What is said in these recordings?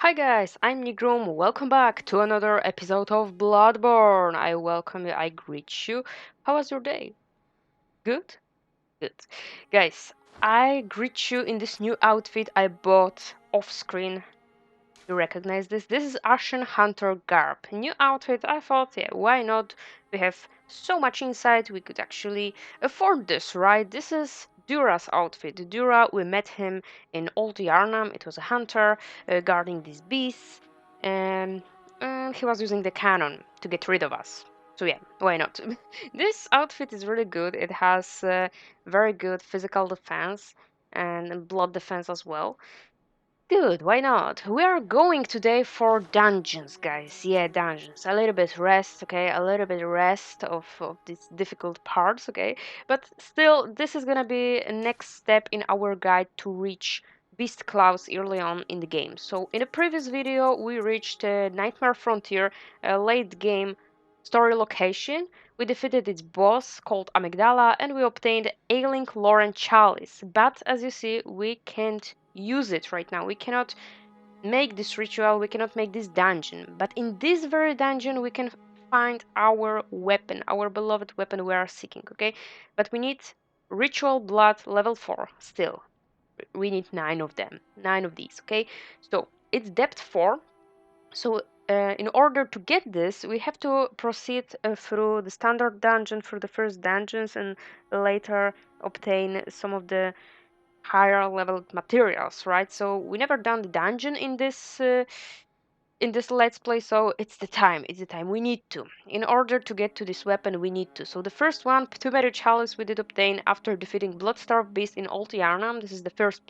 Hi guys, I'm Nighrum. Welcome back to another episode of Bloodborne. I welcome you, I greet you. How was your day? Good? Good. Guys, I greet you in this new outfit I bought off screen. You recognize this? This is Ashen Hunter garb. New outfit, I thought, yeah, why not? We have so much insight, we could actually afford this, right? This is Dura's outfit. Dura, we met him in Old Yharnam. It was a hunter guarding these beasts, and he was using the cannon to get rid of us. So yeah, why not? This outfit is really good. It has very good physical defense and blood defense as well. Good, why not? We are going today for dungeons, guys. Yeah, dungeons. A little bit rest, okay? A little bit rest of these difficult parts, okay? But still, this is gonna be a next step in our guide to reach Beast Claws early on in the game. So, in the previous video, we reached Nightmare Frontier, a late game story location. We defeated its boss called Amygdala and we obtained Ailing Lauren Chalice. But as you see, we can't use it right now. We cannot make this ritual, we cannot make this dungeon. But in this very dungeon, we can find our weapon, our beloved weapon we are seeking, okay? But we need ritual blood level 4 still. We need 9 of them, 9 of these, okay? So it's depth 4. So in order to get this, we have to proceed through the standard dungeon, through the first dungeons, and later obtain some of the higher level materials, right? So we never done the dungeon in this let's play, so it's the time we need to. In order to get to this weapon, we need to. So the first one, Pthumeru Chalice, we did obtain after defeating Bloodstarved Beast in Old Yharnam. This is the first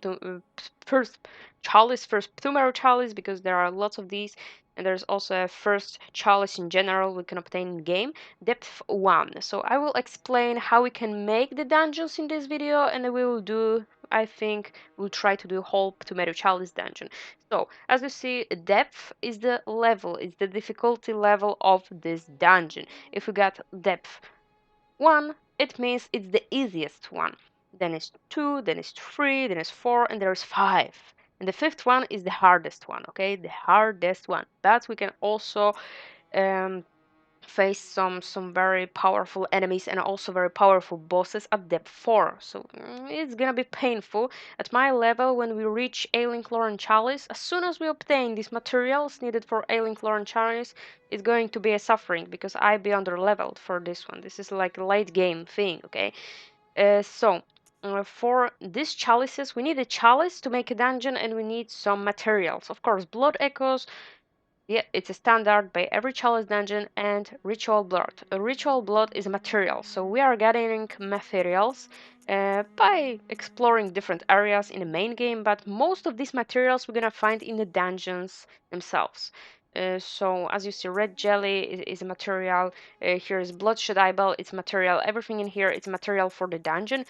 chalice, first Pthumeru Chalice, because there are lots of these, and there's also a first chalice in general we can obtain in game. Depth 1. So I will explain how we can make the dungeons in this video, and we will do, I think we'll try to do whole Pthumeru Chalice dungeon. So, as you see, depth is the level, is the difficulty level of this dungeon. If we got depth 1, it means it's the easiest one. Then it's 2, then it's 3, then it's 4, and there's 5. And the fifth one is the hardest one, okay? The hardest one. But we can also um, face some very powerful enemies and also very powerful bosses at depth 4. So it's gonna be painful. At my level, when we reach Ailing Lauren Chalice, as soon as we obtain these materials needed for Ailing Lauren Chalice, it's going to be a suffering because I be under leveled for this one. This is like a late game thing, okay? For these chalices, we need a chalice to make a dungeon and we need some materials. Of course, blood echoes, yeah, it's a standard by every chalice dungeon, and ritual blood. A ritual blood is a material, so we are gathering materials by exploring different areas in the main game, but most of these materials we're gonna find in the dungeons themselves. So as you see, red jelly is a material. Here is bloodshed eyeball, it's material. Everything in here is material for the dungeon,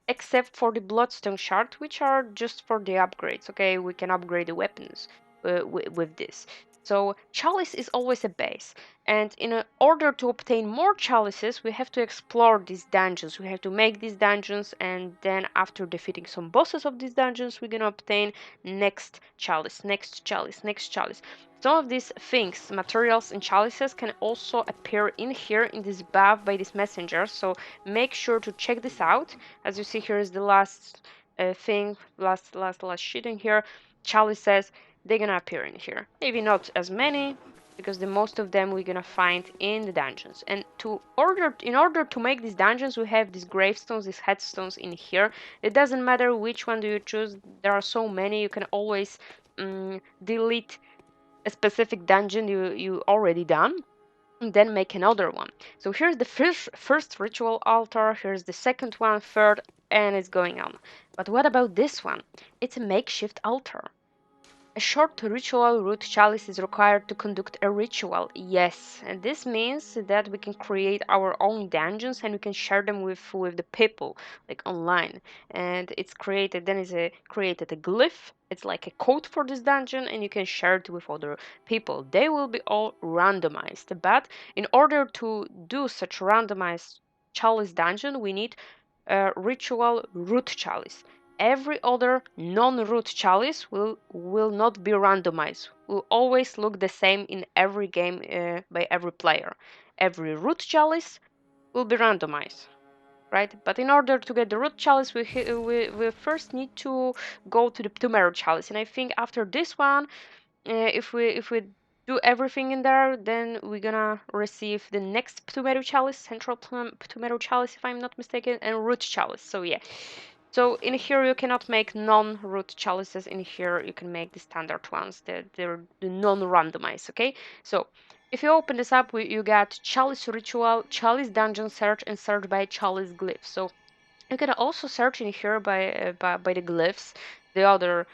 except for the bloodstone shard, which are just for the upgrades. Okay, we can upgrade the weapons with this. So chalice is always a base, and in order to obtain more chalices, we have to explore these dungeons. We have to make these dungeons, and then after defeating some bosses of these dungeons, we're gonna obtain next chalice, next chalice, next chalice. Some of these things, materials and chalices, can also appear in here in this buff by this messenger. So make sure to check this out. As you see, here is the last thing, last sheet in here. Chalice says they're gonna appear in here. Maybe not as many, because the most of them we're gonna find in the dungeons. And in order to make these dungeons, we have these gravestones, these headstones in here. It doesn't matter which one do you choose. There are so many. You can always delete a specific dungeon you already done, and then make another one. So here's the first ritual altar, here's the second one, third, and it's going on. But what about this one? It's a makeshift altar. A short ritual root chalice is required to conduct a ritual. Yes, and this means that we can create our own dungeons and we can share them with the people, like online. And it's created, then is created a glyph. It's like a code for this dungeon, and you can share it with other people. They will be all randomized. But in order to do such randomized chalice dungeon, we need a ritual root chalice. every other non-root chalice will not be randomized. Will always look the same in every game by every player. Every root chalice will be randomized, right? But in order to get the root chalice, we first need to go to the Pthumeru Chalice, and I think after this one, if we do everything in there, then we're gonna receive the next Pthumeru Chalice, Central Pthumeru Chalice, if I'm not mistaken, and Root Chalice. So yeah. So in here you cannot make non-root chalices. In here you can make the standard ones. They're the non-randomized. Okay. So if you open this up, you got Chalice Ritual, Chalice Dungeon Search, and Search by Chalice Glyph. So you can also search in here by the glyphs, the other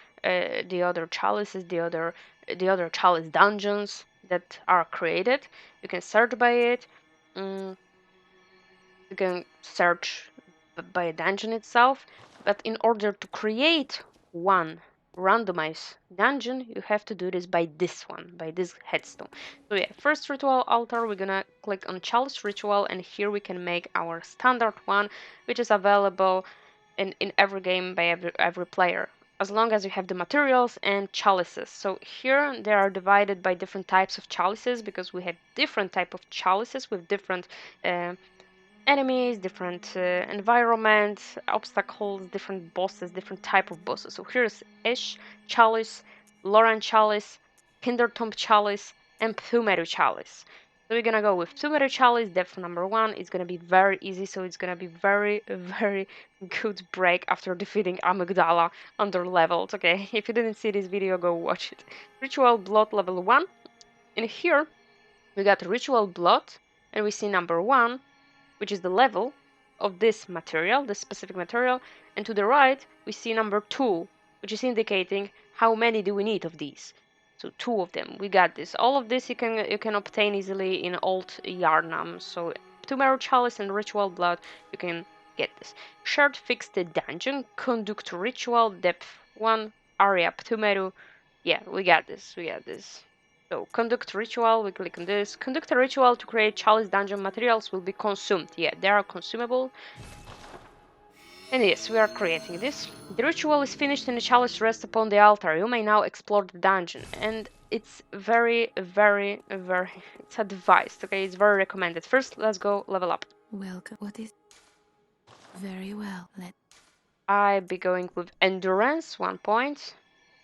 chalices, the other chalice dungeons that are created. You can search by it. Mm, you can search by a dungeon itself, but in order to create one randomized dungeon, you have to do this by this one, by this headstone. So yeah, first ritual altar, we're gonna click on Chalice Ritual, and here we can make our standard one, which is available in every game by every player, as long as you have the materials and chalices. So here they are divided by different types of chalices, because we have different type of chalices with different uh, enemies, different environments, obstacles, different bosses, different type of bosses. So here's Ish Chalice, Lauren Chalice, Kindertomb Chalice, and Pthumeru Chalice. So we're gonna go with Pthumeru Chalice, depth number 1. It's gonna be very easy, so it's gonna be very, very good break after defeating Amygdala under levels. Okay, if you didn't see this video, go watch it. Ritual Blood level 1. And here we got Ritual Blood, and we see number 1, which is the level of this material, this specific material, and to the right we see number 2, which is indicating how many do we need of these. So 2 of them, we got this. All of this you can obtain easily in old Yharnam. So Pthumeru Chalice and Ritual Blood, you can get this. Shared Fixed Dungeon, Conduct Ritual, Depth 1, Area Pthumeru. Yeah, we got this, we got this. So conduct ritual, we click on this. Conduct a ritual to create chalice dungeon materials will be consumed. Yeah, they are consumable. And yes, we are creating this. The ritual is finished and the chalice rests upon the altar. You may now explore the dungeon. And it's very, very, very, it's advised, okay? It's very recommended. First, let's go level up. Welcome. What is... Very well. I be going with endurance, 1 point.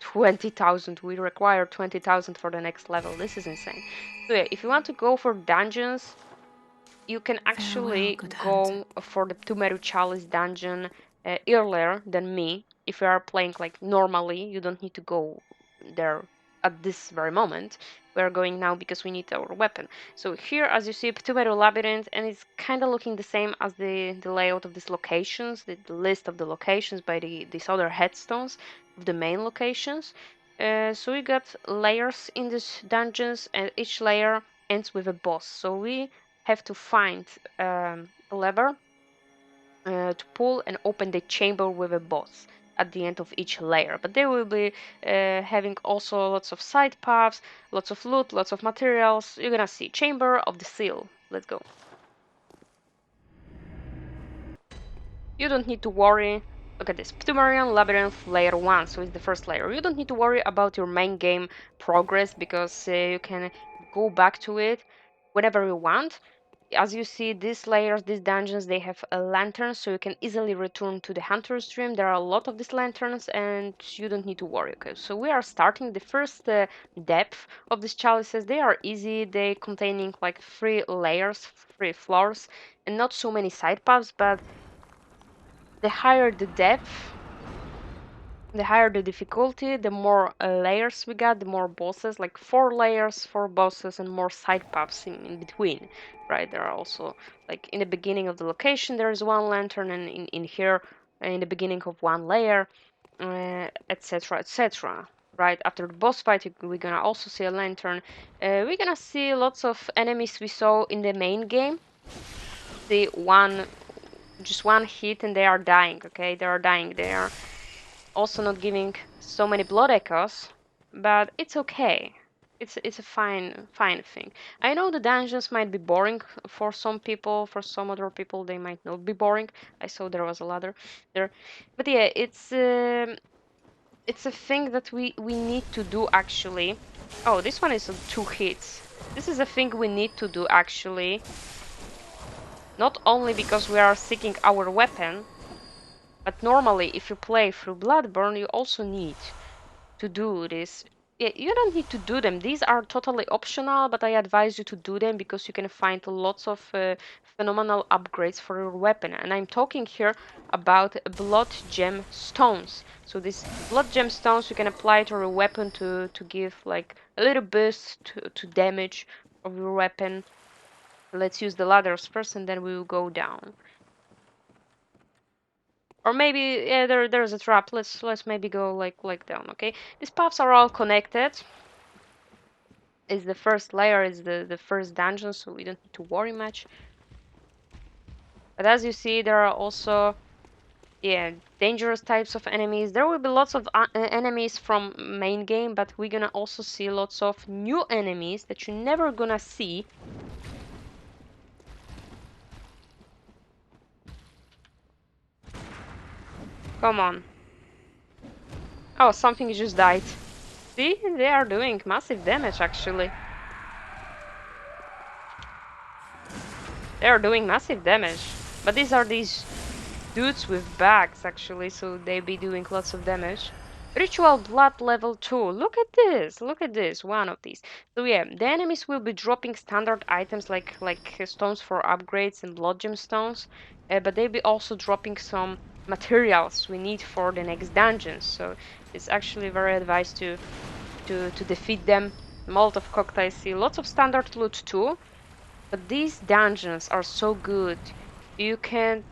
20,000. We require 20,000 for the next level. This is insane. So yeah, if you want to go for dungeons, you can actually go for the Pthumeru Chalice dungeon earlier than me. If you are playing like normally, you don't need to go there at this very moment. We are going now because we need our weapon. So here, as you see, Pthumeru Labyrinth, and it's kind of looking the same as the layout of these locations, the list of the locations by these other headstones of the main locations. So we got layers in these dungeons, and each layer ends with a boss. So we have to find a lever to pull and open the chamber with a boss at the end of each layer. But they will be having also lots of side paths, lots of loot, lots of materials. You're gonna see Chamber of the Seal. Let's go. You don't need to worry. Look at this. Pthumerian Labyrinth Layer 1, so it's the first layer. You don't need to worry about your main game progress, because you can go back to it whenever you want. As you see, these layers, these dungeons, they have a lantern, so you can easily return to the Hunter's Dream. There are a lot of these lanterns, and you don't need to worry. Okay, so we are starting the first depth of these chalices. They are easy. They containing like 3 layers, 3 floors, and not so many side paths, but the higher the depth, the higher the difficulty, the more layers we got, the more bosses, like 4 layers, 4 bosses, and more side paths in between, right? There are also, like, in the beginning of the location, there is 1 lantern, and in here, in the beginning of 1 layer, etc., etc. Right after the boss fight, we're gonna also see a lantern. We're gonna see lots of enemies we saw in the main game. See just 1 hit and they are dying, okay? They are dying. They are also not giving so many blood echoes, but it's okay. It's a fine thing. I know the dungeons might be boring for some people. For some other people, they might not be boring. I saw there was a ladder there, but yeah, it's a thing that we need to do actually. Oh, this one is 2 hits. This is a thing we need to do actually. Not only because we are seeking our weapon, but normally if you play through Bloodborne, you also need to do this. Yeah, you don't need to do them. These are totally optional, but I advise you to do them because you can find lots of phenomenal upgrades for your weapon. And I'm talking here about blood gem stones. So these blood gem stones you can apply to your weapon to give like a little boost to damage of your weapon. Let's use the ladders first, and then we will go down. Or maybe yeah, there's a trap. Let's maybe go like down. Okay, these paths are all connected. Is the first layer, is the first dungeon, so we don't need to worry much. But as you see, there are also yeah dangerous types of enemies. There will be lots of enemies from main game, but we're gonna also see lots of new enemies that you're never gonna see. Come on. Oh, something just died. See, they are doing massive damage actually. They are doing massive damage. But these dudes with bags actually, so they be doing lots of damage. Ritual blood level 2. Look at this. Look at this. One of these. So yeah, the enemies will be dropping standard items like stones for upgrades and blood gemstones, but they'll be also dropping some materials we need for the next dungeons. So it's actually very advised to defeat them. Molotov cocktails, see lots of standard loot too. But these dungeons are so good. You can...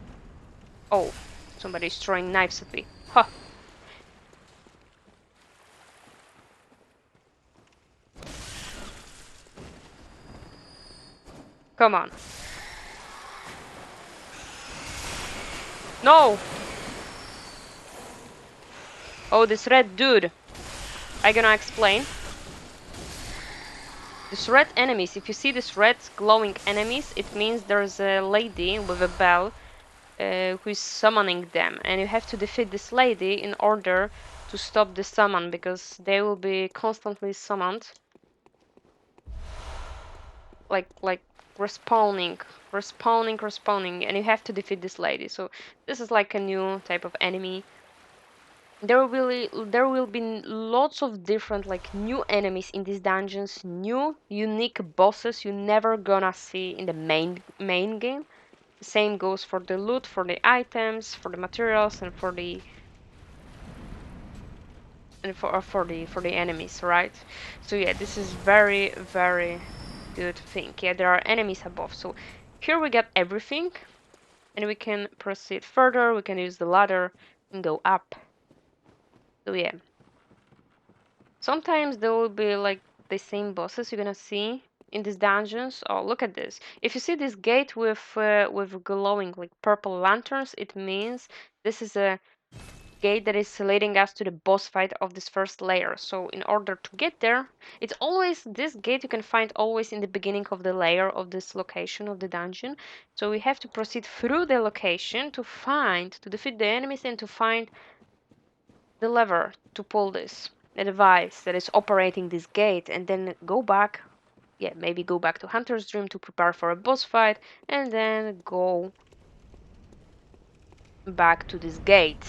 Oh, somebody's throwing knives at me. Huh. Come on. No! Oh, this red dude. I gonna explain. These red enemies, if you see these red glowing enemies, it means there's a lady with a bell who is summoning them. And you have to defeat this lady in order to stop the summon, because they will be constantly summoned. Like respawning, and you have to defeat this lady. So this is like a new type of enemy. There will be lots of different like new enemies in these dungeons, new unique bosses you never gonna see in the main game. The same goes for the loot, for the items, for the materials, and for the enemies, right? So yeah, this is very good thing. Yeah, there are enemies above. So here we get everything, and we can proceed further. We can use the ladder and go up. So yeah, sometimes there will be like the same bosses you're gonna see in these dungeons. Oh, look at this. If you see this gate with glowing like purple lanterns, it means this is a gate that is leading us to the boss fight of this first layer. So in order to get there, it's always this gate you can find always in the beginning of the layer of this location of the dungeon. So we have to proceed through the location to defeat the enemies and to find the lever to pull this, the device that is operating this gate, and then go back. Yeah, maybe go back to Hunter's Dream to prepare for a boss fight, and then go back to this gate.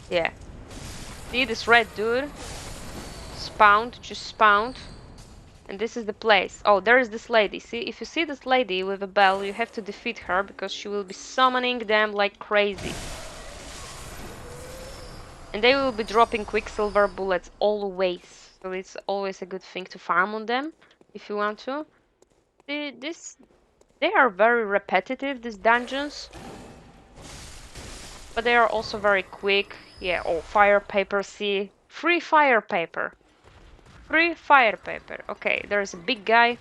Yeah. See this red dude? Just spawned. And this is the place. Oh, there is this lady. See, if you see this lady with a bell, you have to defeat her because she will be summoning them like crazy. And they will be dropping quicksilver bullets always. So it's always a good thing to farm on them if you want to. They are very repetitive, these dungeons. But they are also very quick. Yeah, oh, fire paper, see. Free fire paper. Free fire paper. Okay, there's a big guy.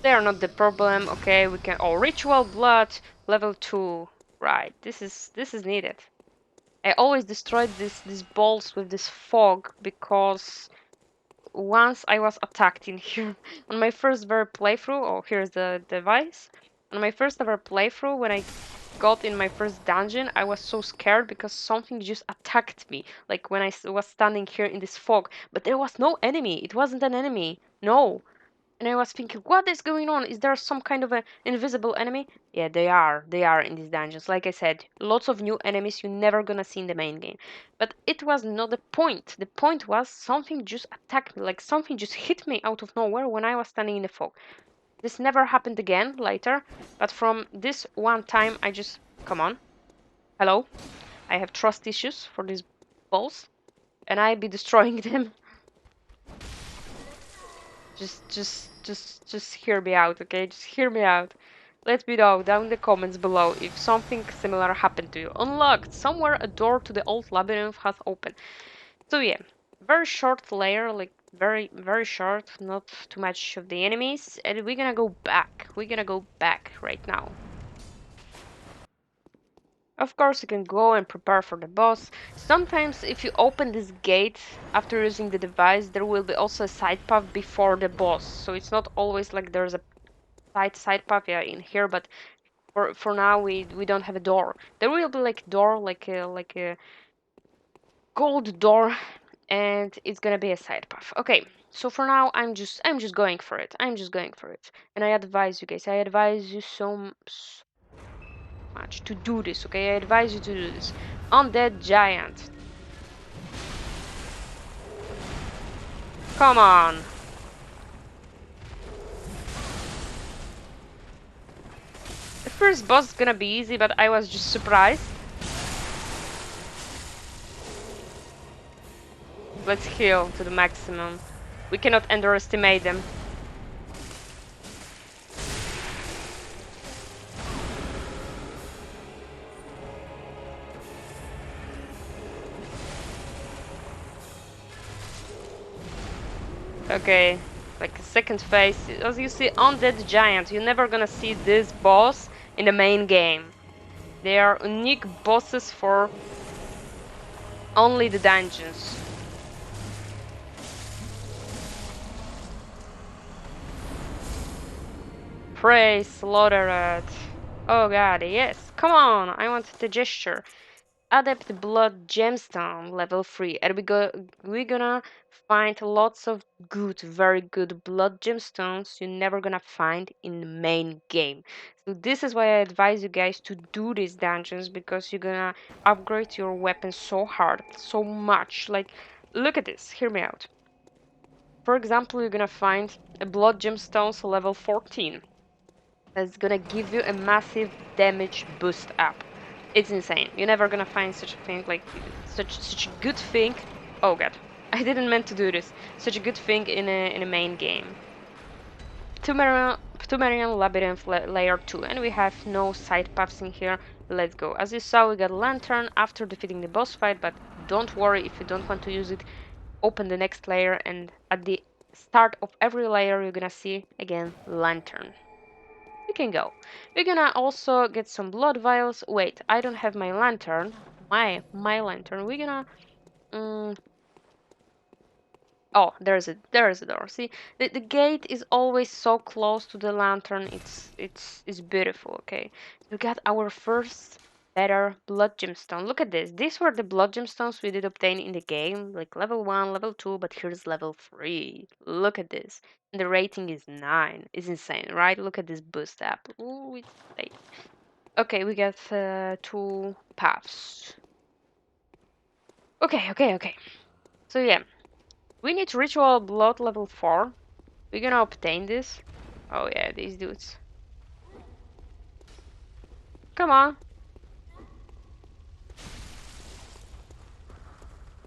They are not the problem. Okay, we can. Oh, ritual blood level 2. Right. This is needed. I always destroyed these balls with this fog because once I was attacked in here on my first ever playthrough. Oh, here's the device. On my first ever playthrough, when I got in my first dungeon, I was so scared because something just attacked me. Like when I was standing here in this fog, but there was no enemy. It wasn't an enemy. No. And I was thinking, what is going on? Is there some kind of an invisible enemy? Yeah, they are. They are in these dungeons. Like I said, lots of new enemies you're never gonna see in the main game. But it was not the point. The point was something just attacked me, like something just hit me out of nowhere when I was standing in the fog. This never happened again later, but from this one time, I just, come on, hello, I have trust issues for these balls, and I be destroying them. Just hear me out, okay? Just hear me out. Let me know down in the comments below if something similar happened to you. Unlocked! Somewhere a door to the old labyrinth has opened. So yeah, very short layer, like very short, not too much of the enemies, and we're gonna go back. We're gonna go back right now. Of course, you can go and prepare for the boss. Sometimes, if you open this gate after using the device, there will be also a side path before the boss. So it's not always like there's a side path, yeah, in here, but for now we don't have a door. There will be like door, like a gold door, and it's gonna be a side path. Okay, so for now I'm just going for it. I'm just going for it, and I advise you guys. I advise you so much to do this. Okay, I advise you to do this. Undead giant. Come on. The first boss is gonna be easy, but I was just surprised. Let's heal to the maximum. We cannot underestimate them. Okay, like a second phase. As you see, Undead Giant, you're never gonna see this boss in the main game. They are unique bosses for only the dungeons. Pray, slaughtered. Oh god, yes. Come on, I want the gesture. Adept Blood Gemstone level 3, and we're gonna find lots of good, very good blood gemstones you're never gonna find in the main game. So this is why I advise you guys to do these dungeons, because you're gonna upgrade your weapon so hard, so much. Like, look at this, hear me out. For example, you're gonna find a blood gemstones level 14 that's gonna give you a massive damage boost up. It's insane. You're never gonna find such a thing, like such a good thing. Oh god, I didn't meant to do this. Such a good thing in a main game. Pthumeru Labyrinth layer 2, and we have no side paths in here. Let's go. As you saw, we got lantern after defeating the boss fight, but don't worry if you don't want to use it. Open the next layer, and at the start of every layer, you're gonna see again lantern. We can go. We're gonna also get some blood vials. Wait, I don't have my lantern. My lantern. We're gonna. Mm, oh, there's a door. See, the gate is always so close to the lantern. It's beautiful. Okay, so we got our first better blood gemstone. Look at this. These were the blood gemstones we did obtain in the game, like level 1, level 2, but here's level 3. Look at this. And the rating is 9. It's insane, right? Look at this boost up. Ooh, it's insane. Okay, we got 2 paths. Okay. So yeah, we need ritual blood level 4. We're gonna obtain this. Oh yeah, these dudes. Come on.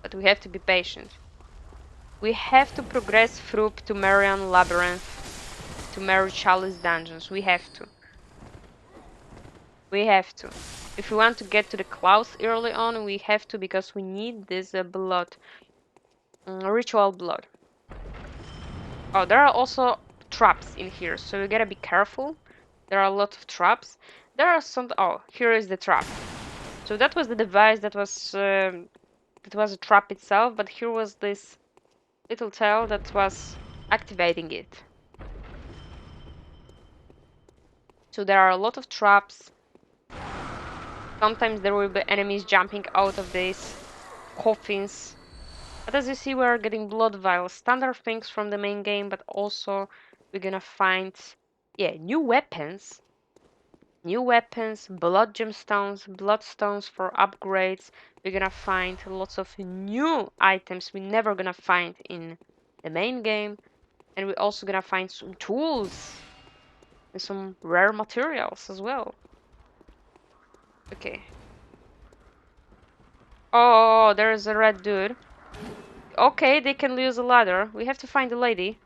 But we have to be patient. We have to progress through Pthumeru Labyrinth, Pthumeru Chalice Dungeons. We have to. We have to. If we want to get to the clouds early on, we have to, because we need this blood. Ritual blood. Oh, there are also traps in here, so you gotta be careful. There are a lot of traps. There are some. Oh, here is the trap. So that was the device that was a trap itself, but here was this little tail that was activating it. So there are a lot of traps. Sometimes there will be enemies jumping out of these coffins. But as you see, we're getting blood vials, standard things from the main game, but also we're gonna find, yeah, new weapons, blood gemstones, bloodstones for upgrades. We're gonna find lots of new items we're never gonna find in the main game, and we're also gonna find some tools and some rare materials as well. Okay. Oh, there's a red dude. Okay, they can use a ladder. We have to find the lady.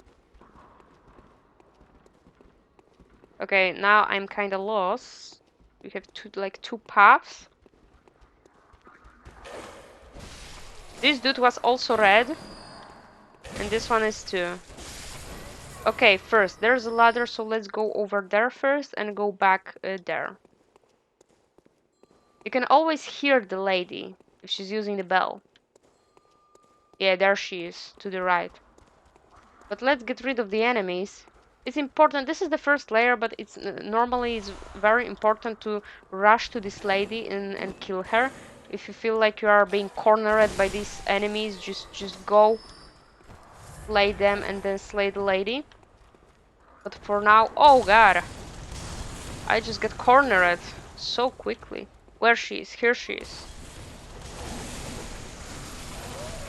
Okay, now I'm kind of lost. We have two paths. This dude was also red, and this one is too. Okay, first there's a ladder, so let's go over there first and go back there. You can always hear the lady if she's using the bell. Yeah, there she is to the right. But let's get rid of the enemies. It's important. This is the first layer, but it's normally it's very important to rush to this lady and kill her. If you feel like you are being cornered by these enemies, just go slay them and then slay the lady. But for now, oh god, I just get cornered so quickly. Where she is? Here she is.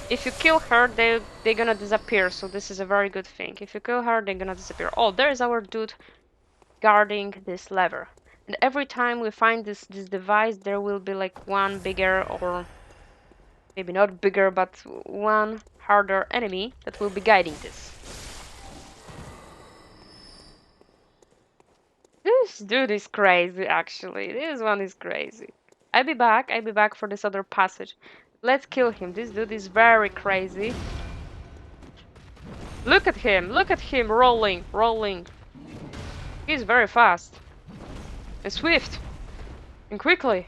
If you kill her, they're gonna disappear. So this is a very good thing. If you kill her, they're gonna disappear. Oh, there is our dude guarding this lever. And every time we find this device, there will be like one bigger, or maybe not bigger, but one harder enemy that will be guiding this. This dude is crazy, actually. This one is crazy. I'll be back. I'll be back for this other passage. Let's kill him. This dude is very crazy. Look at him. Look at him rolling, rolling. He's very fast and swift and quickly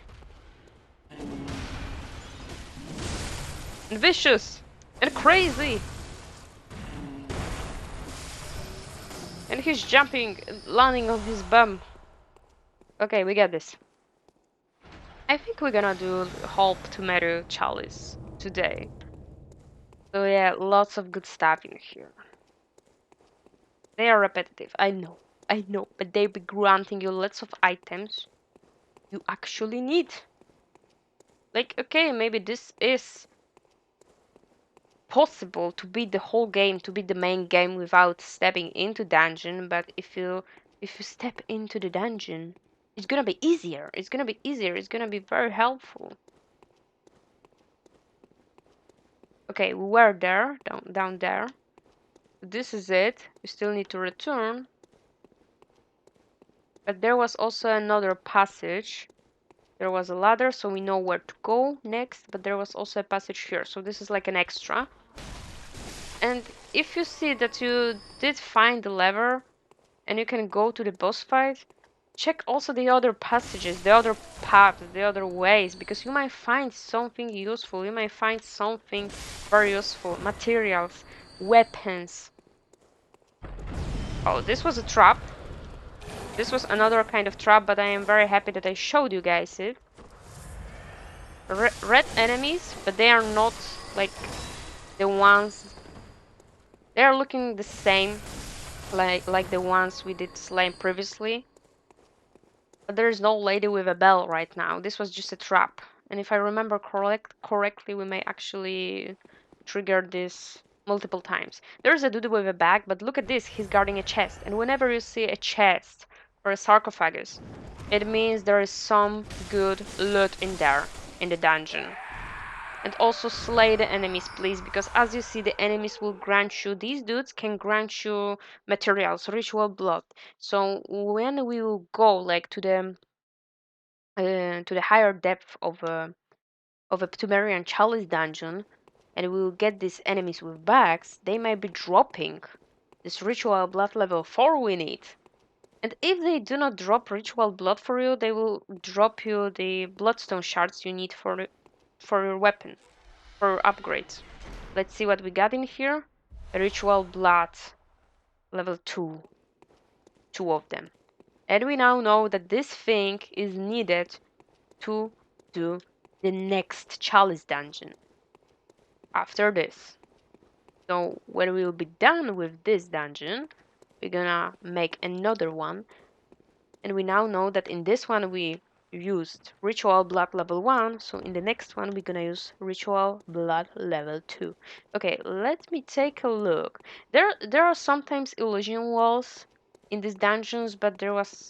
and vicious and crazy. And he's jumping, landing on his bum. Okay, we got this. I think we're gonna do whole Pthumeru Chalice today. So yeah, lots of good stuff in here. They are repetitive, I know, but they be granting you lots of items you actually need. Like, okay, maybe this is possible to beat the whole game, to beat the main game without stepping into dungeon, but if you step into the dungeon, it's gonna be easier. It's gonna be easier. It's gonna be very helpful. Okay, we were there, down there. This is it. We still need to return. But there was also another passage. There was a ladder, so we know where to go next, but there was also a passage here. So this is like an extra. And if you see that you did find the lever and you can go to the boss fight, check also the other passages, the other paths, the other ways, because you might find something useful. You might find something very useful. Materials, weapons. Oh, this was a trap. This was another kind of trap, but I am very happy that I showed you guys it. Red enemies, but they are not like the ones. They are looking the same, like the ones we did slay previously. But there is no lady with a bell right now. This was just a trap. And if I remember correctly, we may actually trigger this multiple times. There's a dude with a bag, but look at this. He's guarding a chest. And whenever you see a chest or a sarcophagus, it means there is some good loot in there, in the dungeon. And also slay the enemies, please, because as you see, the enemies will grant you, these dudes can grant you materials, ritual blood. So when we will go like to the higher depth of a Pthumeru Chalice Dungeon, and we will get these enemies with bags, they might be dropping this ritual blood level 4 we need. And if they do not drop ritual blood for you, they will drop you the bloodstone shards you need for your weapon, for your upgrades. Let's see what we got in here. Ritual blood level 2, two of them. And we now know that this thing is needed to do the next chalice dungeon after this. So when we will be done with this dungeon, we're gonna make another one. And we now know that in this one we used ritual blood level 1, so in the next one we're gonna use ritual blood level 2. Okay, let me take a look. There are sometimes illusion walls in these dungeons, but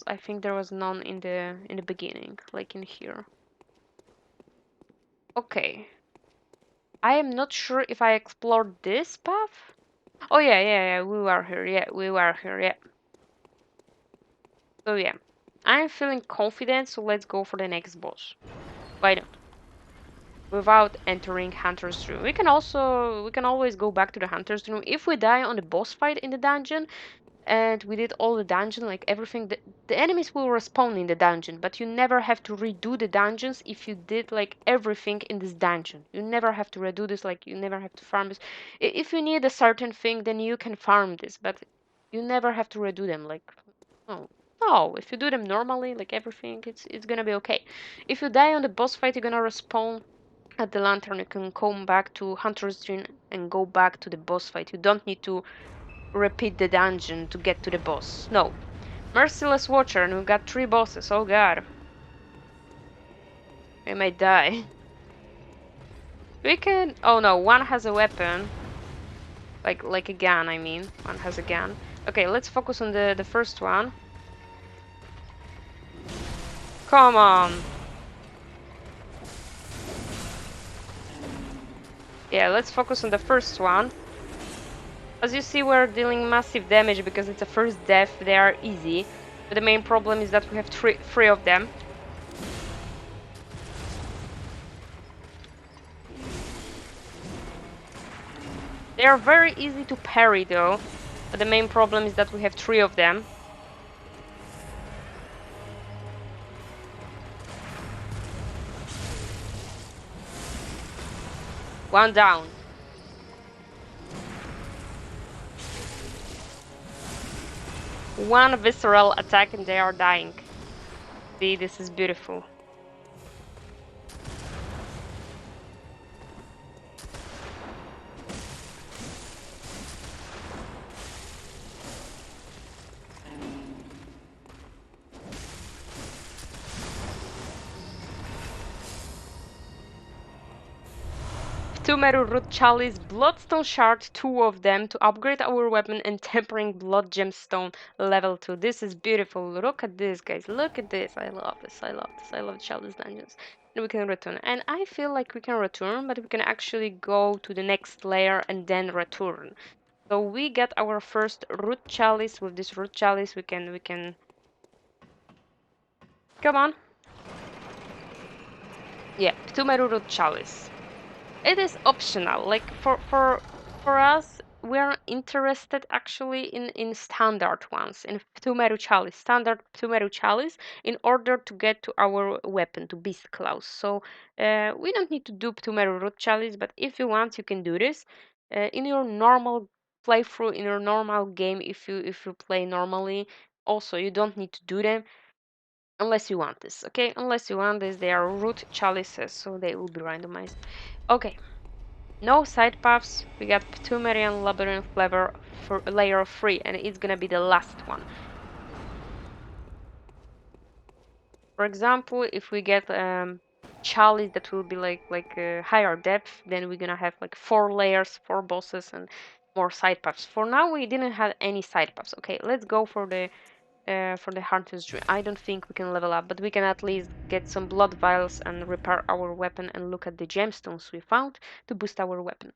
I think there was none in the beginning, like in here. Okay. I am not sure if I explored this path. Oh yeah, we were here. Yeah, we were here. Yeah. So yeah, I'm feeling confident. So let's go for the next boss. Why not? Without entering Hunter's Room. We can always go back to the Hunter's Room if we die on the boss fight in the dungeon. And we did all the dungeon, like everything. The enemies will respawn in the dungeon, but you never have to redo the dungeons if you did like everything in this dungeon. You never have to redo this, like you never have to farm this. If you need a certain thing, then you can farm this, but you never have to redo them. Like no, no. If you do them normally, like everything, it's gonna be okay. If you die on the boss fight, you're gonna respawn at the lantern. You can come back to Hunter's Dream and go back to the boss fight. You don't need to repeat the dungeon to get to the boss. No. Merciless Watcher, and we've got 3 bosses. Oh god. We might die. We can... Oh no, one has a weapon. Like a gun, I mean. One has a gun. Okay, let's focus on the first one. Come on. Yeah, let's focus on the first one. As you see, we're dealing massive damage because it's a first death. They are easy. But the main problem is that we have three of them. They are very easy to parry though. But the main problem is that we have 3 of them. One down. One visceral attack and they are dying. See, this is beautiful. Pthumeru Chalice Bloodstone Shard, 2 of them to upgrade our weapon, and Tempering Blood Gemstone level 2. This is beautiful. Look at this, guys. Look at this. I love this. I love this. I love Chalice Dungeons. And we can return. And I feel like we can return, but we can actually go to the next layer and then return. So we get our first root chalice. With this root chalice, we can... Come on. Yeah, Pthumeru Root Chalice. It is optional. Like for us, we're interested actually in standard ones, in Pthumeru Chalice, standard Pthumeru Chalice, in order to get to our weapon, to Beast Claws. So we don't need to do Pthumeru Root Chalice, but if you want, you can do this in your normal playthrough, in your normal game. If you play normally, also you don't need to do them unless you want this. Okay, unless you want this, they are root chalices, so they will be randomized. Okay. No side paths. We got Pthumerian Labyrinth level for layer 3, and it's gonna be the last one. For example, if we get chalice that will be like higher depth, then we're gonna have like 4 layers, 4 bosses, and more side paths. For now, we didn't have any side paths. Okay, let's go for the Hunter's Dream. I don't think we can level up, but we can at least get some blood vials and repair our weapon and look at the gemstones we found to boost our weapon.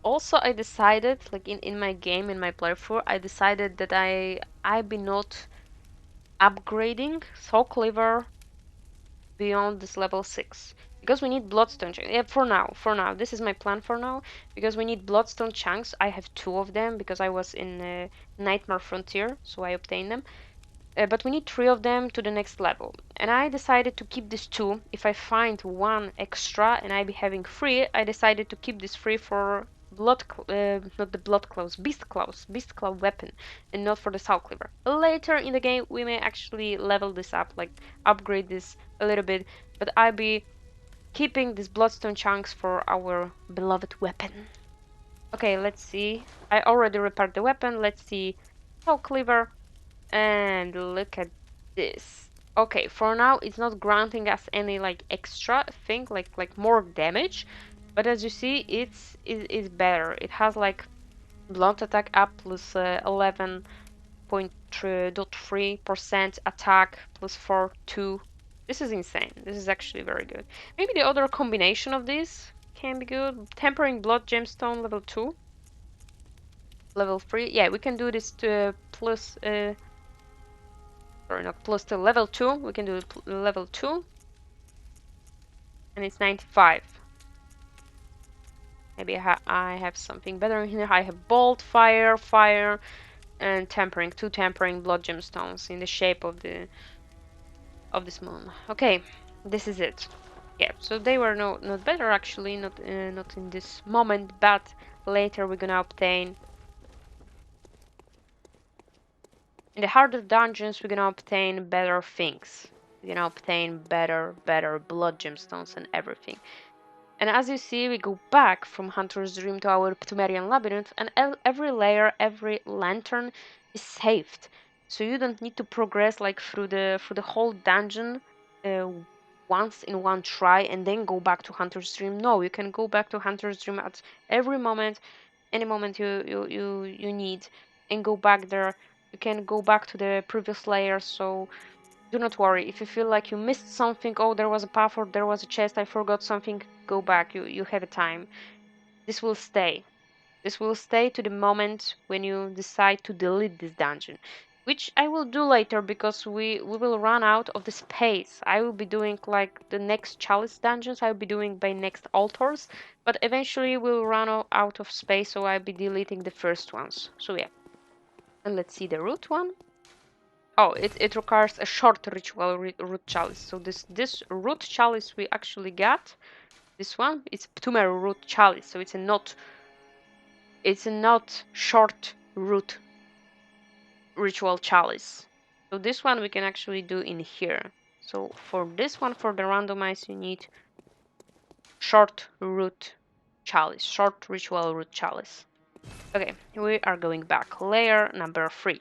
Also, I decided, like in my game, in my playthrough, I decided that I be not upgrading so clever beyond this level 6. because we need bloodstone chunks. Yeah, for now, this is my plan for now, because we need bloodstone chunks. I have two of them because I was in Nightmare Frontier, so I obtained them. But we need three of them to the next level. And I decided to keep these two. If I find one extra and I be having three, I decided to keep this three for not the blood claws, beast claw weapon, and not for the soul cleaver. Later in the game, we may actually level this up, like upgrade this a little bit. But I be keeping these bloodstone chunks for our beloved weapon. Okay, let's see. I already repaired the weapon. Let's see. Soul cleaver. And look at this. Okay, for now it's not granting us any like extra thing, like more damage. But as you see, it's better. It has like blunt attack up plus 11.3% attack plus 4.2. This is insane. This is actually very good. Maybe the other combination of this can be good. Tempering blood gemstone level 2, level 3. Yeah, we can do this to plus sorry, not plus to level 2. We can do level 2. And it's 95. Maybe I have something better in here. I have bolt, fire, and tempering. Two tempering blood gemstones in the shape of this moon. Okay, this is it. Yeah, so they were not better actually, not in this moment, but later we're gonna obtain in the harder dungeons we're gonna obtain better things. We're gonna obtain better blood gemstones and everything. And as you see, we go back from Hunter's Dream to our Pthumerian Labyrinth, and every layer, every lantern is saved. So you don't need to progress like through the whole dungeon uh, once in one try and then go back to Hunter's Dream. No, you can go back to Hunter's Dream at every moment, any moment you need, and go back there. You can go back to the previous layer, so do not worry. If you feel like you missed something, oh, there was a path or there was a chest, I forgot something, go back. You have a time. This will stay. This will stay to the moment when you decide to delete this dungeon, which I will do later because we will run out of the space. I will be doing like the next chalice dungeons. I will be doing by next altars, but eventually we'll run out of space, so I'll be deleting the first ones. So yeah, and let's see the root one. Oh, it requires a short ritual root chalice. So this root chalice we actually got, this one, it's Pthumeru root chalice. So it's a not short root ritual chalice. So this one we can actually do in here. So for this one, for the randomize, you need short root chalice, short ritual root chalice. Okay, we are going back. Layer number 3.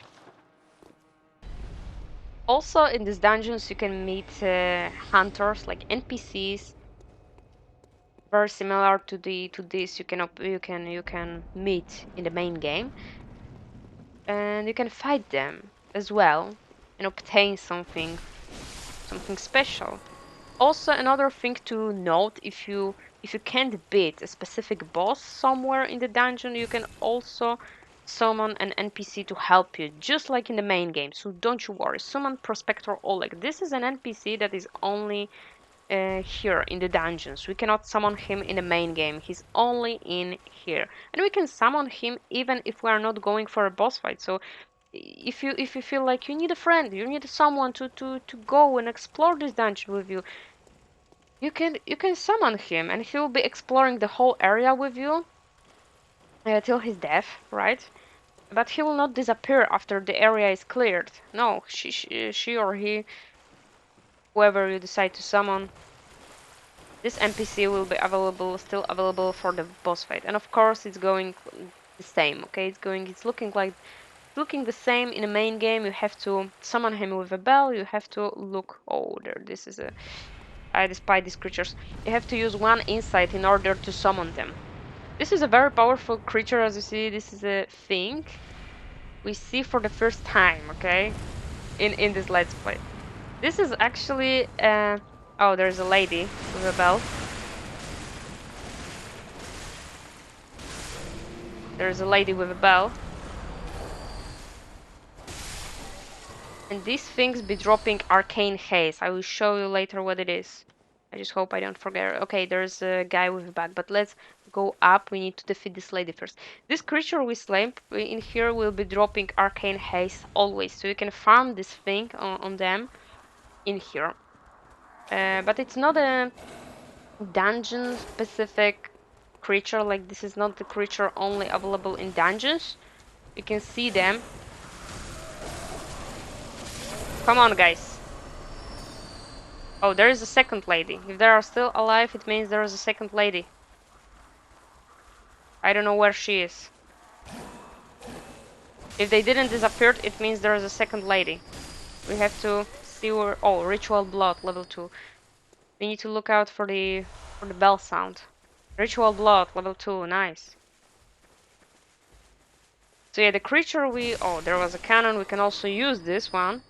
Also in these dungeons you can meet hunters like NPCs, very similar to this you can meet in the main game, and you can fight them as well and obtain something special. Also, another thing to note, if you can't beat a specific boss somewhere in the dungeon, you can also summon an NPC to help you, just like in the main game. So don't you worry. Summon Prospector Oleg. This is an NPC that is only here in the dungeons. We cannot summon him in the main game. He's only in here, and we can summon him even if we are not going for a boss fight. So if you feel like you need a friend, you need someone to go and explore this dungeon with you, you can summon him, and he will be exploring the whole area with you till his death, right? But he will not disappear after the area is cleared. No, she or he, whoever you decide to summon, this NPC will be still available for the boss fight. And of course, it's going the same. Okay, it's looking the same in the main game. You have to summon him with a bell. You have to look. Oh, there. This is a. I despise these creatures. You have to use one insight in order to summon them. This is a very powerful creature, as you see. This is a thing we see for the first time. Okay, in this let's play. This is actually. Oh, there's a lady with a bell. There's a lady with a bell. And these things be dropping arcane haze. I will show you later what it is. I just hope I don't forget. Okay, there's a guy with a bag, but let's go up. We need to defeat this lady first. This creature we slay in here will be dropping arcane haste always, so you can farm this thing on them in here. But it's not a dungeon specific creature, like this is not the creature only available in dungeons. You can see them. Come on, guys. Oh, there is a second lady. If they are still alive, it means there is a second lady. I don't know where she is. If they didn't disappear, it means there is a second lady. We have to see where. Oh, ritual blood level 2. We need to look out for the bell sound. Ritual blood level 2. Nice. So yeah, the creature we. Oh, there was a cannon. We can also use this one.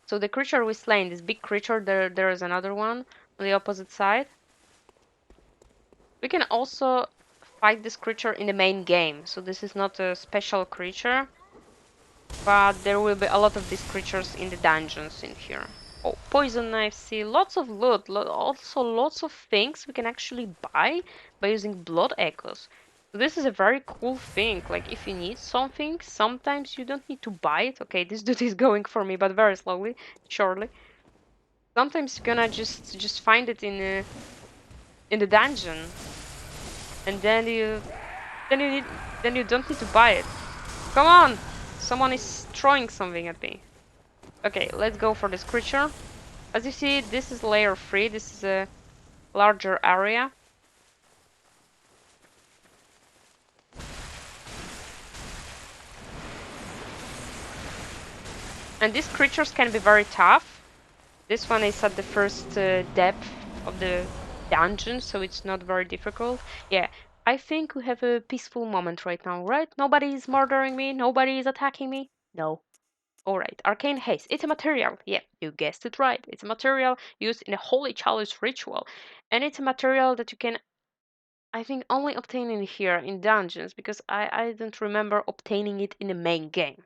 So the creature we slain, this big creature, there is another one on the opposite side. We can also fight this creature in the main game. So this is not a special creature, but there will be a lot of these creatures in the dungeons in here. Oh, poison knife, see, lots of loot, also lots of things we can actually buy by using blood echoes. So this is a very cool thing. Like if you need something, sometimes you don't need to buy it. Okay, this dude is going for me, but very slowly, surely. Sometimes you're gonna just find it in the dungeon, and then you don't need to buy it. Come on! Someone is throwing something at me. Okay, let's go for this creature. As you see, this is layer 3. This is a larger area. And these creatures can be very tough. This one is at the first depth of the dungeon, so it's not very difficult. Yeah, I think we have a peaceful moment right now, right? Nobody is murdering me, nobody is attacking me. No. Alright, arcane haste. It's a material. Yeah, you guessed it right. It's a material used in a holy chalice ritual. And it's a material that you can, I think, only obtain in here in dungeons because I don't remember obtaining it in the main game.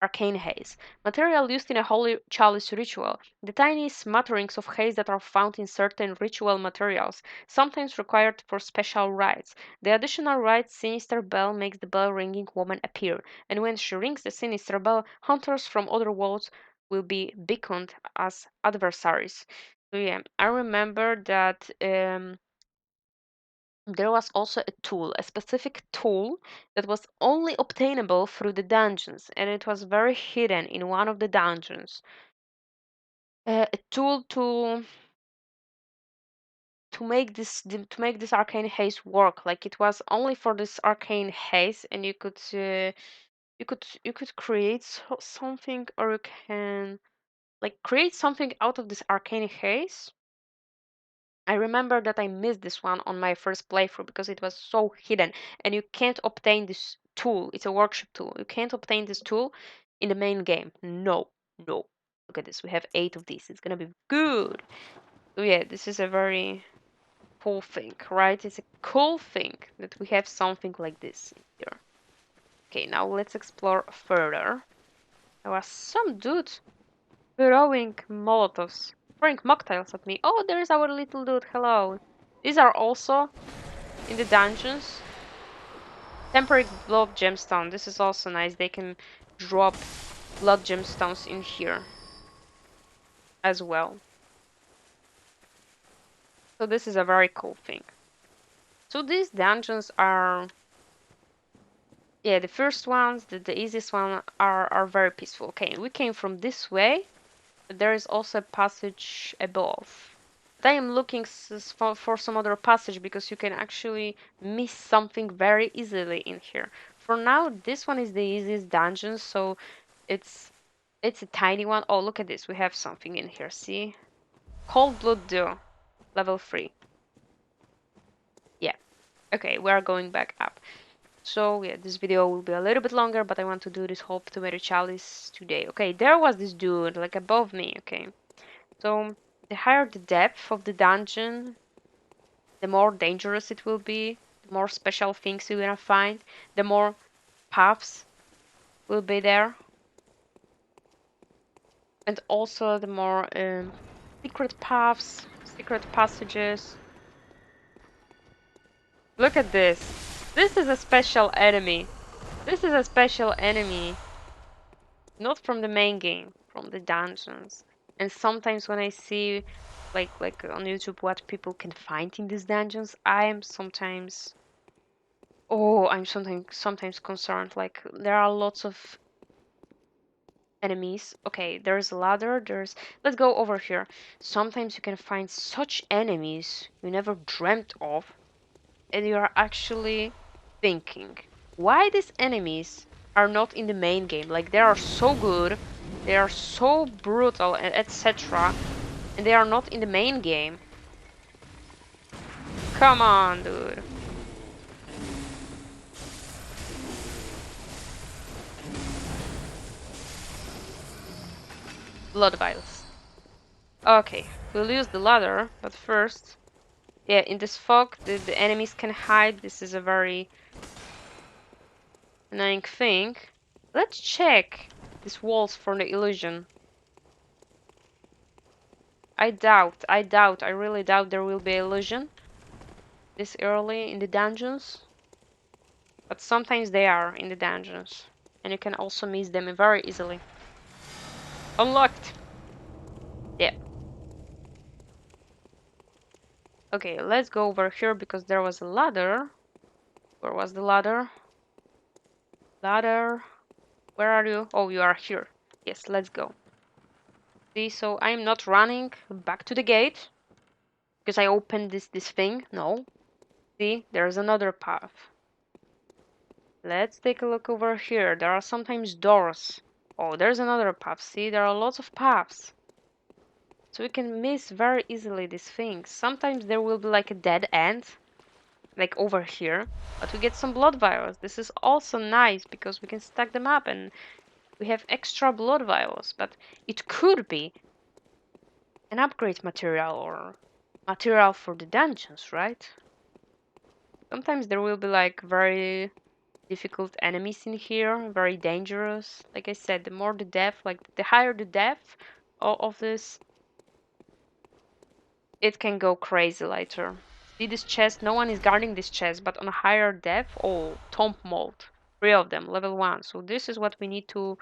Arcane haze. Material used in a holy chalice ritual. The tiny smatterings of haze that are found in certain ritual materials, sometimes required for special rites. The additional rite Sinister Bell makes the bell ringing woman appear, and when she rings the sinister bell, hunters from other worlds will be beckoned as adversaries. So yeah, I remember that there was also a tool, a specific tool that was only obtainable through the dungeons, and it was very hidden in one of the dungeons. A tool to make this arcane haze work. Like it was only for this arcane haze, and you could create something, or you can like create something out of this arcane haze. I remember that I missed this one on my first playthrough because it was so hidden and you can't obtain this tool. It's a workshop tool. You can't obtain this tool in the main game. No, no. Look at this. We have 8 of these. It's gonna be good. So yeah, this is a very cool thing, right? It's a cool thing that we have something like this here. Okay, now let's explore further. There was some dude throwing molotovs, throwing mocktails at me. Oh, there's our little dude. Hello. These are also in the dungeons. Temporary blood gemstone. This is also nice. They can drop blood gemstones in here as well. So this is a very cool thing. So these dungeons are, yeah, the first ones, the easiest one are very peaceful. Okay, we came from this way, but there is also a passage above. But I am looking for some other passage because you can actually miss something very easily in here. For now, this one is the easiest dungeon, so it's it's a tiny one. Oh, look at this. We have something in here. See? Cold Blood Dew, level 3. Yeah. Okay, we are going back up. So yeah, this video will be a little bit longer, but I want to do this whole Pthumeru Chalice today. Okay, there was this dude like above me. Okay, so the higher the depth of the dungeon, the more dangerous it will be. The more special things you're gonna find. The more paths will be there, and also the more secret paths, secret passages. Look at this. This is a special enemy. This is a special enemy. Not from the main game, from the dungeons. And sometimes when I see like on YouTube what people can find in these dungeons, I'm sometimes concerned. Like there are lots of enemies. Okay, there's a ladder, let's go over here. Sometimes you can find such enemies you never dreamt of, and you are actually thinking, why these enemies are not in the main game? Like they are so good, they are so brutal, and etc. And they are not in the main game. Come on, dude. Blood vials. Okay, we'll use the ladder, but first, yeah, in this fog, the enemies can hide. This is a very annoying thing. Let's check these walls for the illusion. I really doubt there will be illusion this early in the dungeons. But sometimes they are in the dungeons. And you can also miss them very easily. Unlocked! Yeah. Okay, let's go over here because there was a ladder. Where was the ladder? Ladder. Where are you? Oh, you are here. Yes, let's go. See, so I'm not running back to the gate because I opened this thing. No. See, there's another path. Let's take a look over here. There are sometimes doors. Oh, there's another path. See, there are lots of paths. So we can miss very easily these things. Sometimes there will be like a dead end, like over here, but we get some blood vials. This is also nice because we can stack them up and we have extra blood vials, but it could be an upgrade material or material for the dungeons, right? Sometimes there will be like very difficult enemies in here, very dangerous. Like I said, the more the depth, like the higher the depth of this, it can go crazy later. See this chest? No one is guarding this chest, but on a higher depth, oh, tomb mold. 3 of them, level 1. So this is what we need to,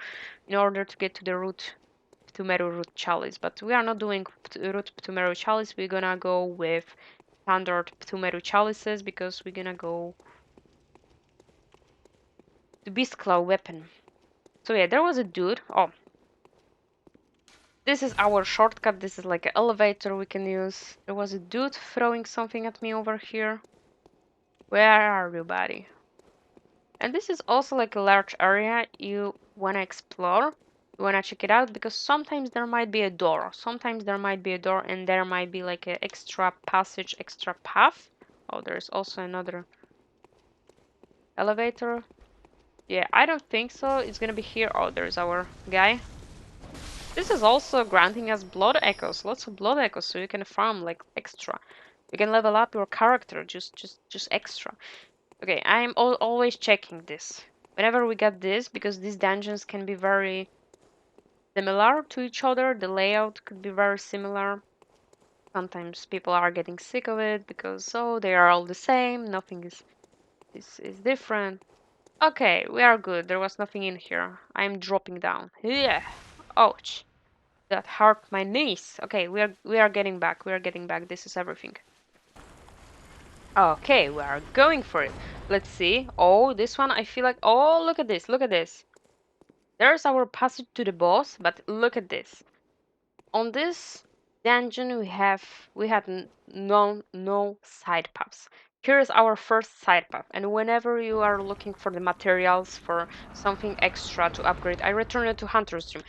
in order to get to the root Pthumeru root chalice. But we are not doing root Pthumeru chalice. We're gonna go with standard Pthumeru chalices because we're gonna go the beast claw weapon. So yeah, there was a dude. Oh, this is our shortcut. This is like an elevator we can use. There was a dude throwing something at me over here. Where are you, buddy? And this is also like a large area you want to explore. You want to check it out because sometimes there might be a door. Sometimes there might be a door and there might be like an extra passage, extra path. Oh, there's also another elevator. Yeah, I don't think so. It's gonna be here. Oh, there's our guy. This is also granting us blood echoes, lots of blood echoes, so you can farm like extra. You can level up your character just extra. Okay, I'm always checking this. Whenever we get this, because these dungeons can be very similar to each other, the layout could be very similar. Sometimes people are getting sick of it because oh they are all the same, nothing is different. Okay, we are good. There was nothing in here. I'm dropping down. Yeah. Ouch. That hurt my knees. Okay, we are getting back. We are getting back. This is everything. Okay, we are going for it. Let's see. Oh, this one I feel like oh look at this. Look at this. There's our passage to the boss, but look at this. On this dungeon we had no side paths. Here is our first side path, and whenever you are looking for the materials for something extra to upgrade, I return it to Hunter's Dream.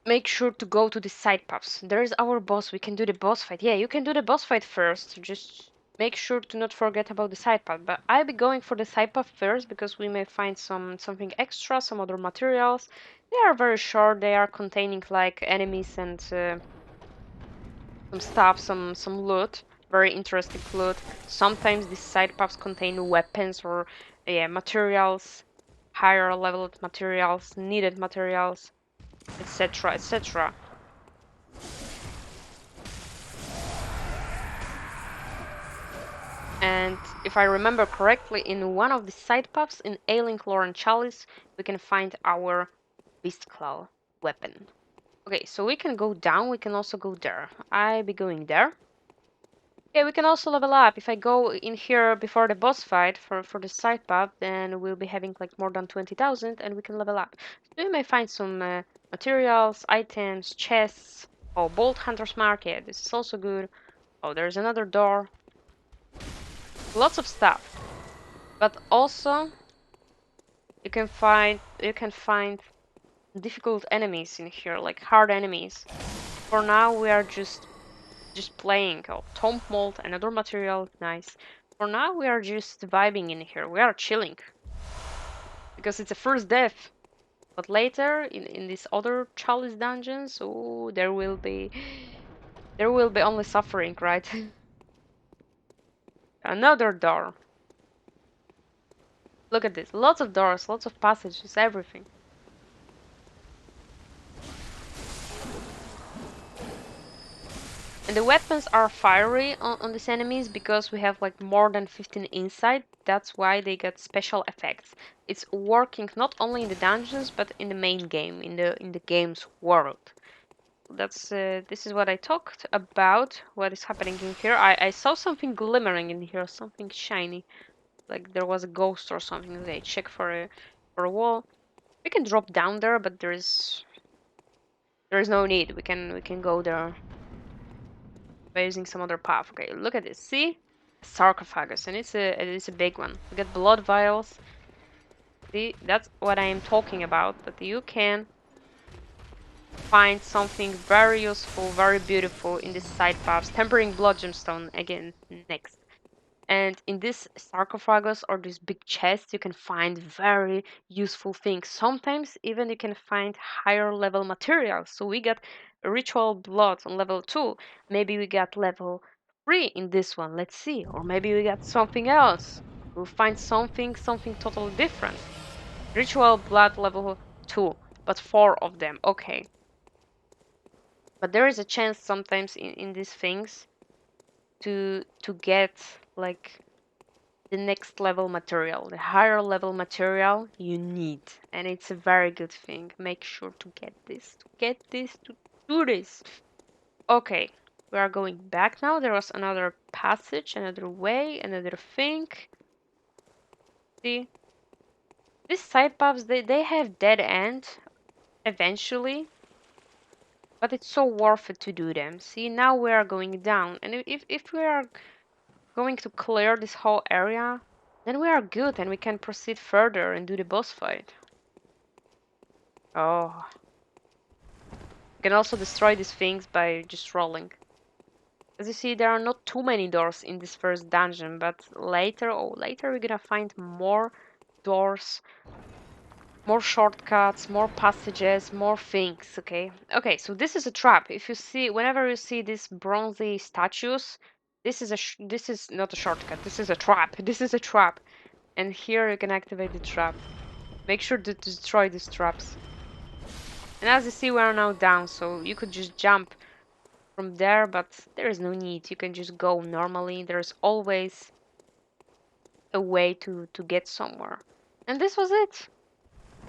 Make sure to go to the side paths. There is our boss. We can do the boss fight. Yeah, you can do the boss fight first. Just make sure to not forget about the side path. But I'll be going for the side path first because we may find something extra, some other materials. They are very short. They are containing like enemies and some stuff, some loot. Very interesting loot. Sometimes these side paths contain weapons or yeah materials, higher level materials, needed materials, etc., etc. And if I remember correctly, in one of the side paths in Pthumeru Chalice, we can find our Beast Claw weapon. Okay, so we can go down, we can also go there. I be going there. Yeah, we can also level up. If I go in here before the boss fight for the side path, then we'll be having like more than 20,000 and we can level up. So you may find some materials, items, chests. Oh, Bolt Hunter's Market. This is also good. Oh, there's another door. Lots of stuff. But also you can find difficult enemies in here, like hard enemies. For now we are just playing. Oh, Tomb Mold, another material, nice. For now we are just vibing in here. We are chilling. Because it's a first death. But later in these other chalice dungeons, oh there will be only suffering, right? Another door. Look at this. Lots of doors, lots of passages, everything. And the weapons are fiery on these enemies because we have like more than 15 inside. That's why they get special effects. It's working not only in the dungeons but in the main game, in the game's world. That's this is what I talked about. What is happening in here? I saw something glimmering in here, something shiny, like there was a ghost or something. Okay, check for a wall. We can drop down there, but there is no need. We can go there by using some other path. Okay, look at this. See? Sarcophagus, and it's a big one. We get blood vials. See, that's what I am talking about. That you can find something very useful, very beautiful in this side paths. Tempering blood gemstone again next. And in this sarcophagus or this big chest, you can find very useful things. Sometimes even you can find higher level materials. So we got ritual blood on level 2. Maybe we got level 3 in this one. Let's see. Or maybe we got something else. We'll find something totally different. Ritual blood level 2, but 4 of them. Okay. But there is a chance sometimes in these things to get like the next level material, the higher level material you need. And it's a very good thing. Make sure to do this. Okay, we are going back now. There was another passage, another way, another thing. See, these side paths, they have dead end eventually, but it's so worth it to do them. See, now we are going down, and if we are going to clear this whole area, then we are good and we can proceed further and do the boss fight. Oh, you can also destroy these things by just rolling. As you see, there are not too many doors in this first dungeon, but later we're gonna find more doors, more shortcuts, more passages, more things, okay? Okay, so this is a trap. If you see, whenever you see these bronzy statues, this is not a shortcut. This is a trap. This is a trap. And here you can activate the trap. Make sure to destroy these traps. And as you see, we are now down, so you could just jump from there, but there is no need. You can just go normally. There's always a way to get somewhere. And this was it.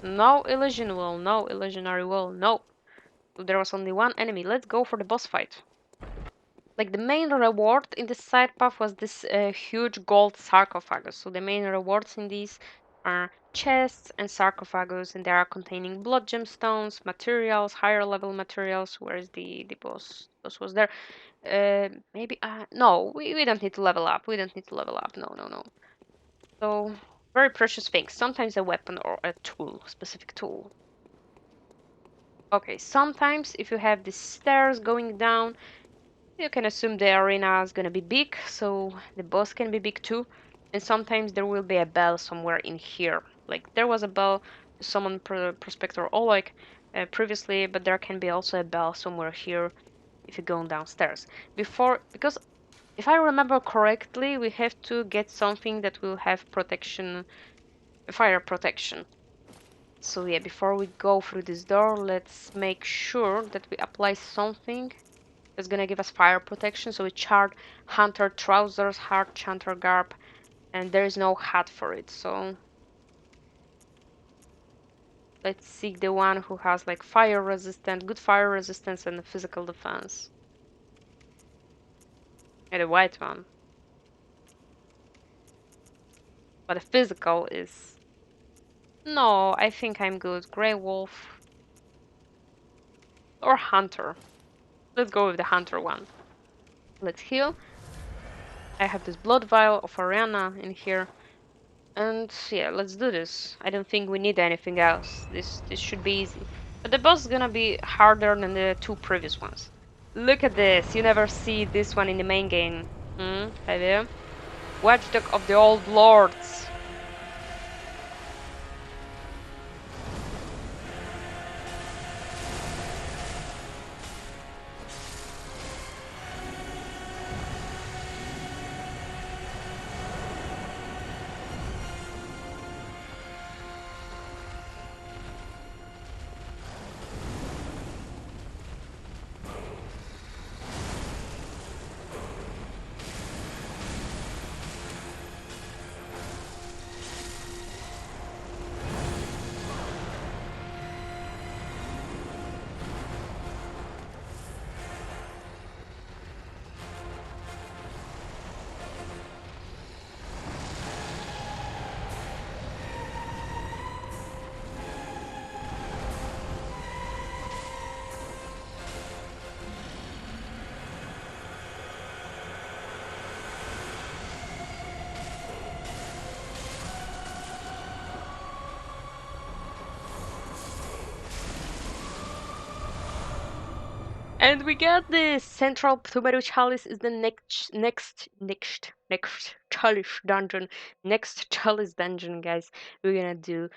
No illusion wall, no illusionary wall, no. So there was only one enemy. Let's go for the boss fight. Like the main reward in the side path was this huge gold sarcophagus. So the main rewards in these are chests and sarcophagus, and they are containing blood gemstones, materials, higher level materials. Where is the boss? Boss was there. Maybe no, we don't need to level up. We don't need to level up. No, no, no. So very precious things. Sometimes a weapon or a tool, specific tool. Okay, sometimes if you have these stairs going down, you can assume the arena is gonna be big, so the boss can be big too. And sometimes there will be a bell somewhere in here. Like there was a bell to summon Prospector Oleg previously, but there can be also a bell somewhere here if you're going downstairs. Because if I remember correctly, we have to get something that will have protection, fire protection. So yeah, before we go through this door, let's make sure that we apply something It's gonna give us fire protection, so it's charred hunter trousers, hard chanter garb, and there is no hat for it. So let's seek the one who has like fire resistant, good fire resistance, and physical defense. And the white one, but the physical is no. I think I'm good. Grey wolf or hunter. Let's go with the hunter one. Let's heal. I have this blood vial of Ariana in here. And yeah, let's do this. I don't think we need anything else. This should be easy. But the boss is gonna be harder than the two previous ones. Look at this. You never see this one in the main game. Have you? Watchdog of the Old Lords. And we got this! Central Pthumeru Chalice is the next Chalice dungeon. Next Chalice dungeon, guys. We're gonna do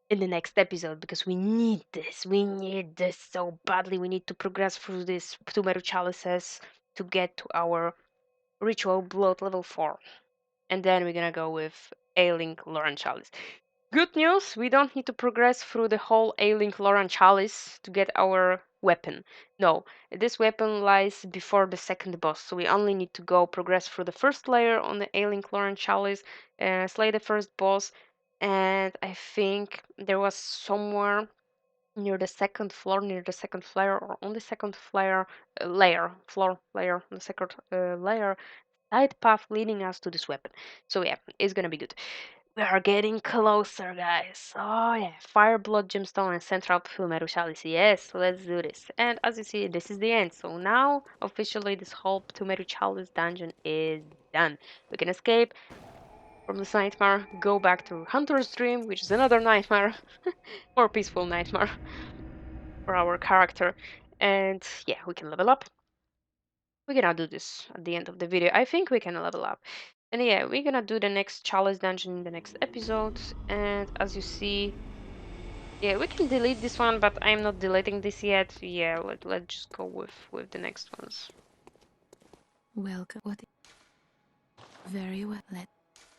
in the next episode because we need this. We need this so badly. We need to progress through these Pthumeru Chalices to get to our Ritual Blood level 4. And then we're gonna go with Ailing Lauren Chalice. Good news, we don't need to progress through the whole Ailing Lauren Chalice to get our weapon. No, this weapon lies before the second boss, so we only need to go progress through the first layer on the Ailing Lauren Chalice, slay the first boss, and I think there was somewhere near the second floor, near the second flare, or on the second flare floor layer, on the second layer, side path leading us to this weapon. So yeah, it's gonna be good. We are getting closer, guys. Oh yeah, Fire Blood Gemstone and Central Pthumeru Chalice. Yes, let's do this. And as you see, this is the end. So now, officially, this whole Pthumeru Chalice dungeon is done. We can escape from this nightmare, go back to Hunter's Dream, which is another nightmare, more peaceful nightmare for our character. And yeah, we can level up. We're gonna do this at the end of the video. I think we can level up. And yeah, we're gonna do the next chalice dungeon in the next episode. And as you see, yeah, we can delete this one, but I'm not deleting this yet. Yeah, let's just go with the next ones. Welcome. What? Very well.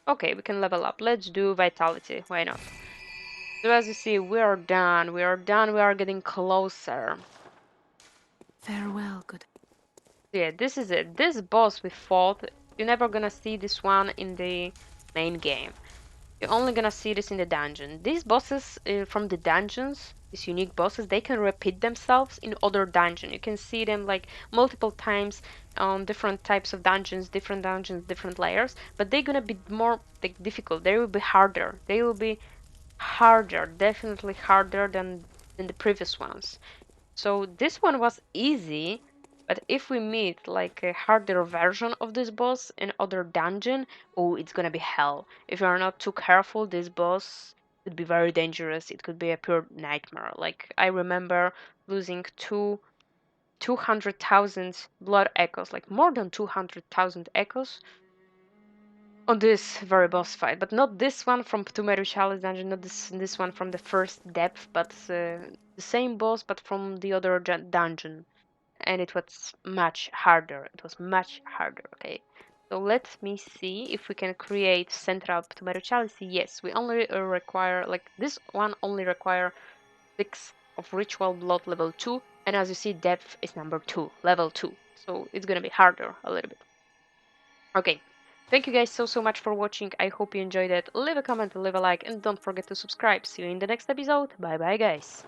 Okay, we can level up. Let's do vitality. Why not? So as you see, we are done. We are done. We are getting closer. Farewell, good. Yeah, this is it. This boss we fought, you're never gonna see this one in the main game. You're only gonna see this in the dungeon. These bosses from the dungeons, these unique bosses, they can repeat themselves in other dungeons. You can see them like multiple times on different types of dungeons, different layers. But they're gonna be more like difficult. They will be harder. They will be harder, definitely harder than the previous ones. So this one was easy, but if we meet like a harder version of this boss in other dungeon, oh, it's gonna be hell. If you are not too careful, this boss could be very dangerous. It could be a pure nightmare. Like I remember losing 200,000 blood echoes, like more than 200,000 echoes on this very boss fight, but not this one from Pthumeru Chalice Dungeon, not this one from the first depth, but the same boss, but from the other dungeon, and it was much harder. It was much harder. Okay, so let me see if we can create Central Pthumeru Chalice. Yes, we only require like this one only require 6 of Ritual Blood level 2 And as you see, depth is number 2, level 2. So it's gonna be harder a little bit. Okay. Thank you guys so much for watching. I hope you enjoyed it. Leave a comment, leave a like, and don't forget to subscribe. See you in the next episode. Bye bye, guys.